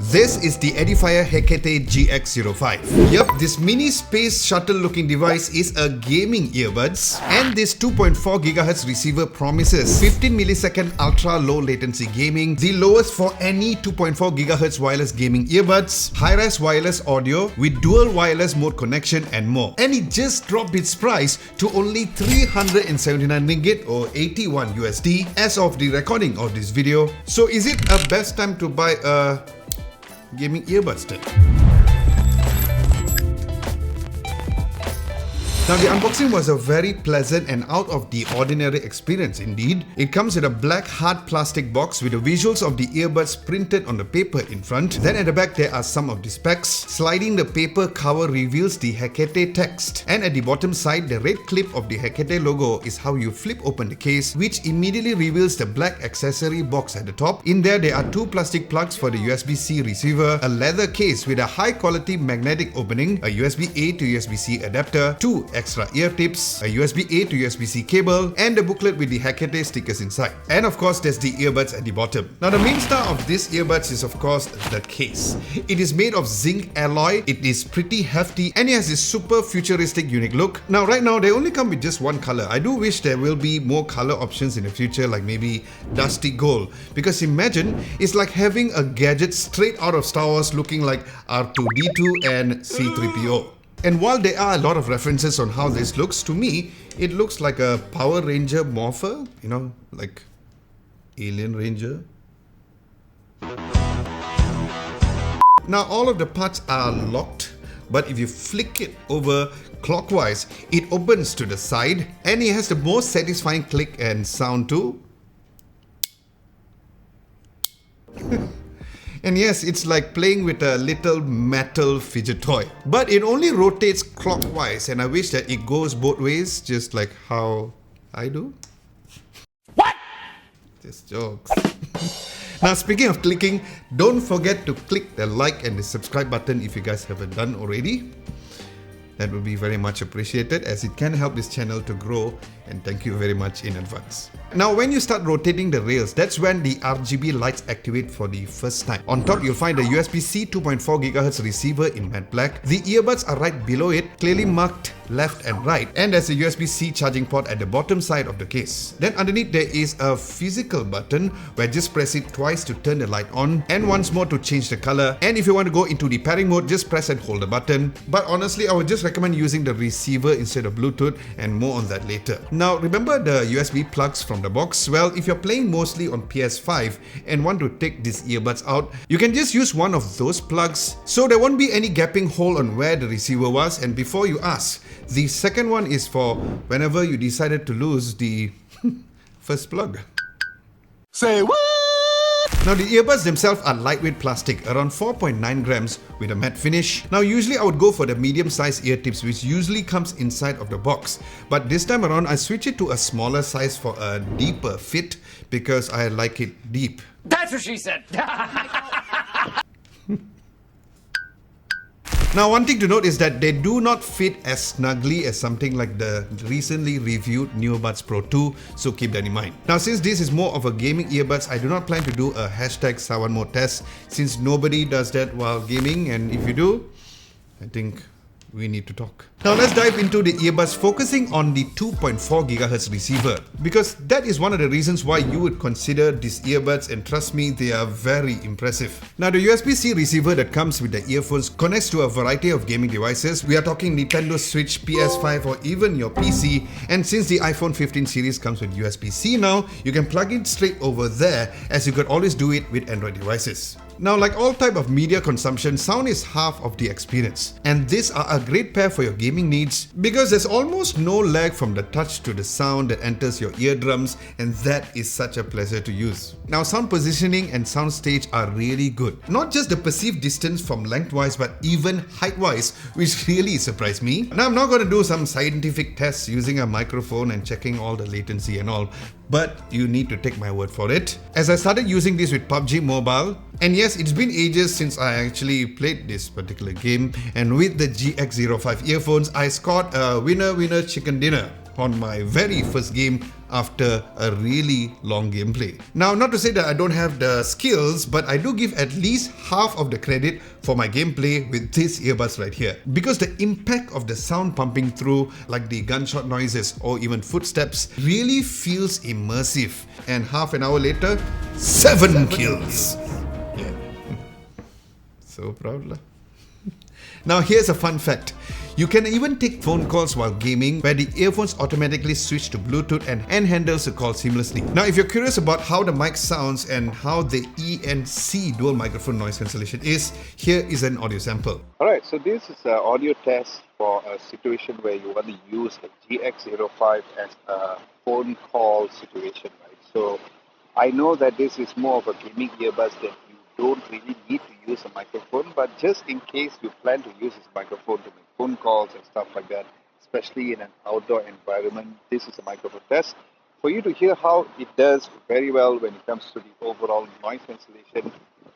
This is the Edifier Hekete GX05. Yup, this mini space shuttle looking device is a gaming earbuds, and this 2.4 GHz receiver promises 15 millisecond ultra low latency gaming, the lowest for any 2.4 GHz wireless gaming earbuds, high-res wireless audio with dual wireless mode connection and more. And it just dropped its price to only 379 ringgit or 81 USD as of the recording of this video. So is it a best time to buy a gaming earbuds then? Now the unboxing was a very pleasant and out of the ordinary experience indeed. It comes with a black hard plastic box with the visuals of the earbuds printed on the paper in front. Then at the back there are some of the specs. Sliding the paper cover reveals the Hekete text, and at the bottom side the red clip of the Hekete logo is how you flip open the case, which immediately reveals the black accessory box at the top. In there are two plastic plugs for the USB-C receiver, a leather case with a high quality magnetic opening, a USB-A to USB-C adapter, two extra ear tips, a USB-A to USB-C cable, and a booklet with the Hekete stickers inside. And of course, there's the earbuds at the bottom. Now, the main star of this earbuds is of course the case. It is made of zinc alloy, it is pretty hefty, and it has this super futuristic unique look. Now, right now, they only come with just one color. I do wish there will be more color options in the future, like maybe dusty gold. Because imagine, it's like having a gadget straight out of Star Wars looking like R2-D2 and C-3PO. And while there are a lot of references on how this looks, to me, it looks like a Power Ranger morpher, you know, like Alien Ranger. Now, all of the parts are locked, but if you flick it over clockwise, it opens to the side, and it has the most satisfying click and sound too. And yes, it's like playing with a little metal fidget toy. But it only rotates clockwise, and I wish that it goes both ways, just like how I do. What? Just jokes. Now, speaking of clicking, don't forget to click the like and the subscribe button if you guys haven't done already. That would be very much appreciated, as it can help this channel to grow, and thank you very much in advance. Now, when you start rotating the rails, that's when the RGB lights activate for the first time. On top, you'll find a USB-C 2.4 GHz receiver in matte black. The earbuds are right below it, clearly marked left and right, and there's a USB-C charging port at the bottom side of the case. Then underneath there is a physical button where just press it twice to turn the light on, and once more to change the color. And if you want to go into the pairing mode, just press and hold the button. But honestly, I would just recommend using the receiver instead of Bluetooth, and more on that later. Now, remember the USB plugs from the box? Well, if you're playing mostly on PS5 and want to take these earbuds out, you can just use one of those plugs, so there won't be any gaping hole on where the receiver was. And before you ask, the second one is for whenever you decided to lose the first plug. Say what? Now, the earbuds themselves are lightweight plastic, around 4.9 grams with a matte finish. Now, usually I would go for the medium-sized ear tips, which usually comes inside of the box. But this time around, I switch it to a smaller size for a deeper fit, because I like it deep. That's what she said! Now, one thing to note is that they do not fit as snugly as something like the recently reviewed Neobuds Pro 2, so keep that in mind. Now, since this is more of a gaming earbuds, I do not plan to do a #Sawan mode test, since nobody does that while gaming, and if you do, I think we need to talk. Now, let's dive into the earbuds, focusing on the 2.4 GHz receiver, because that is one of the reasons why you would consider these earbuds, and trust me, they are very impressive. Now, the USB-C receiver that comes with the earphones connects to a variety of gaming devices. We are talking Nintendo Switch, PS5, or even your PC. And since the iPhone 15 series comes with USB-C now, you can plug it straight over there, as you could always do it with Android devices. Now, like all type of media consumption, sound is half of the experience. And these are a great pair for your gaming needs, because there's almost no lag from the touch to the sound that enters your eardrums, and that is such a pleasure to use. Now, sound positioning and sound stage are really good. Not just the perceived distance from lengthwise, but even height-wise, which really surprised me. Now, I'm not going to do some scientific tests using a microphone and checking all the latency and all, but you need to take my word for it, as I started using this with PUBG Mobile. And yes, it's been ages since I actually played this particular game, and with the GX05 earphones, I scored a winner chicken dinner on my very first game after a really long gameplay. Now, not to say that I don't have the skills, but I do give at least half of the credit for my gameplay with these earbuds right here. Because the impact of the sound pumping through, like the gunshot noises or even footsteps, really feels immersive. And half an hour later, 7 kills. Yeah. So proud lah. Now here's a fun fact. You can even take phone calls while gaming, where the earphones automatically switch to Bluetooth and handles the call seamlessly. Now if you're curious about how the mic sounds and how the ENC dual microphone noise cancellation is, here is an audio sample. Alright, so this is an audio test for a situation where you want to use a GX05 as a phone call situation, right? So I know that this is more of a gaming earbuds that you don't really need to use a microphone, but just in case you plan to use this microphone to make phone calls and stuff like that, especially in an outdoor environment, this is a microphone test for you to hear how it does very well when it comes to the overall noise cancellation,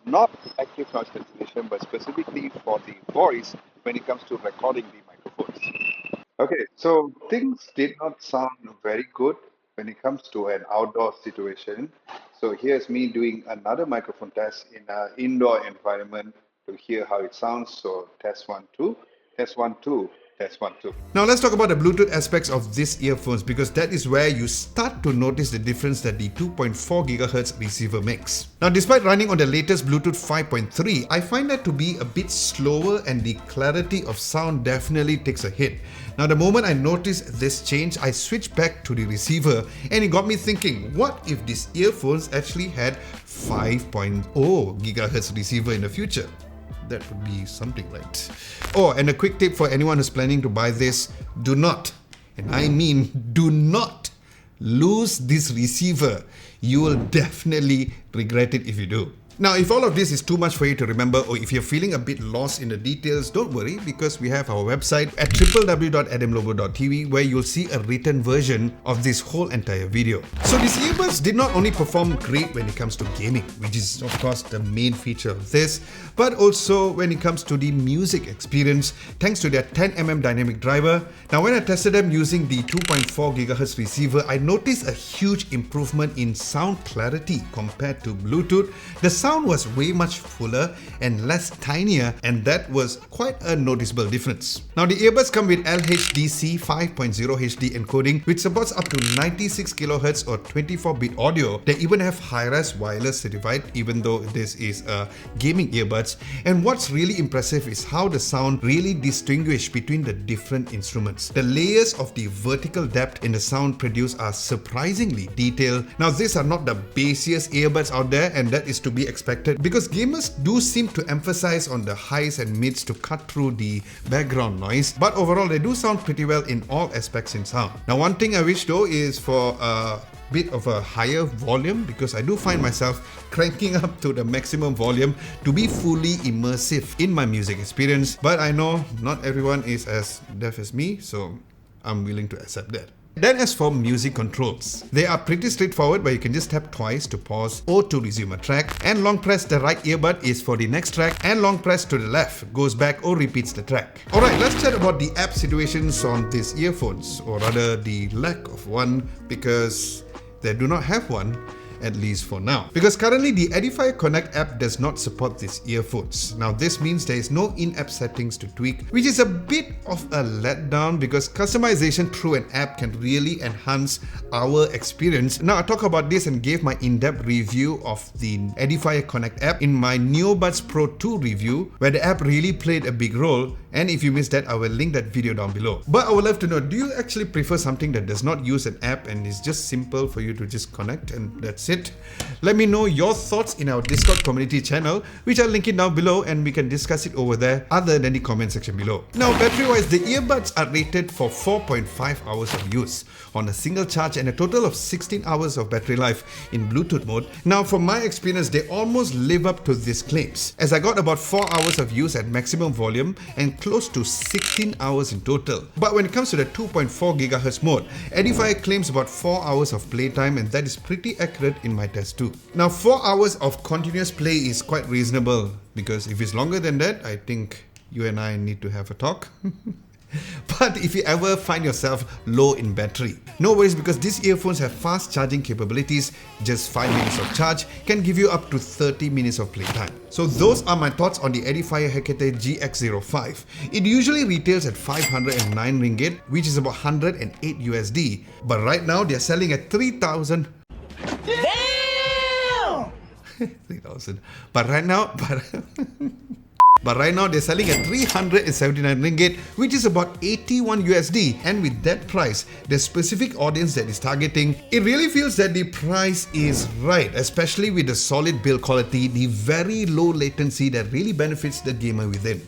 not active noise cancellation, but specifically for the voice when it comes to recording the microphones. Okay, so things did not sound very good when it comes to an outdoor situation. So here's me doing another microphone test in an indoor environment to hear how it sounds. So test 1, 2, test 1, 2, test 1, 2. Now let's talk about the Bluetooth aspects of these earphones, because that is where you start to notice the difference that the 2.4 GHz receiver makes. Now despite running on the latest Bluetooth 5.3, I find that to be a bit slower and the clarity of sound definitely takes a hit. Now the moment I noticed this change, I switched back to the receiver and it got me thinking, what if these earphones actually had 5.0 GHz receiver in the future? That would be something, right? Oh, and a quick tip for anyone who's planning to buy this, do not, and I mean do not, lose this receiver. You will definitely regret it if you do. Now, if all of this is too much for you to remember, or if you're feeling a bit lost in the details, don't worry, because we have our website at www.adamlobo.tv, where you'll see a written version of this whole entire video. So these earbuds did not only perform great when it comes to gaming, which is of course the main feature of this, but also when it comes to the music experience, thanks to their 10mm dynamic driver. Now when I tested them using the 2.4 GHz receiver, I noticed a huge improvement in sound clarity compared to Bluetooth. The sound was way much fuller and less tinier, and that was quite a noticeable difference. Now the earbuds come with LHDC 5.0 HD encoding, which supports up to 96 kHz or 24-bit audio. They even have high-res wireless certified, even though this is a gaming earbuds. And what's really impressive is how the sound really distinguishes between the different instruments. The layers of the vertical depth in the sound produced are surprisingly detailed. Now these are not the bassiest earbuds out there, and that is to be expected because gamers do seem to emphasize on the highs and mids to cut through the background noise, but overall they do sound pretty well in all aspects in sound. Now one thing I wish though is for a bit of a higher volume, because I do find myself cranking up to the maximum volume to be fully immersive in my music experience, but I know not everyone is as deaf as me, so I'm willing to accept that. Then as for music controls, they are pretty straightforward, where you can just tap twice to pause or to resume a track, and long press the right earbud is for the next track, and long press to the left goes back or repeats the track. Alright, let's chat about the app situations on these earphones, or rather the lack of one, because they do not have one, at least for now. Because currently the Edifier Connect app does not support these earphones. Now this means there is no in-app settings to tweak, which is a bit of a letdown, because customization through an app can really enhance our experience. Now I talk about this and gave my in-depth review of the Edifier Connect app in my NeoBuds Pro 2 review, where the app really played a big role, and if you missed that, I will link that video down below. But I would love to know, do you actually prefer something that does not use an app and is just simple for you to just connect and that's it? Let me know your thoughts in our Discord community channel, which I'll link it down below, and we can discuss it over there other than the comment section below. Now battery wise, the earbuds are rated for 4.5 hours of use on a single charge and a total of 16 hours of battery life in Bluetooth mode. Now from my experience, they almost live up to these claims, as I got about 4 hours of use at maximum volume and close to 16 hours in total. But when it comes to the 2.4 GHz mode, Edifier claims about 4 hours of playtime, and that is pretty accurate in my test too. Now 4 hours of continuous play is quite reasonable, because if it's longer than that, I think you and I need to have a talk. But if you ever find yourself low in battery, no worries, because these earphones have fast charging capabilities. Just 5 minutes of charge can give you up to 30 minutes of playtime. So those are my thoughts on the Edifier Hecate GX05. It usually retails at 509 ringgit, which is about 108 USD. But right now they're selling at 3,000. Damn! 3,000. But right now, they're selling at 379 ringgit, which is about 81 USD. And with that price, the specific audience that is targeting, it really feels that the price is right, especially with the solid build quality, the very low latency that really benefits the gamer within.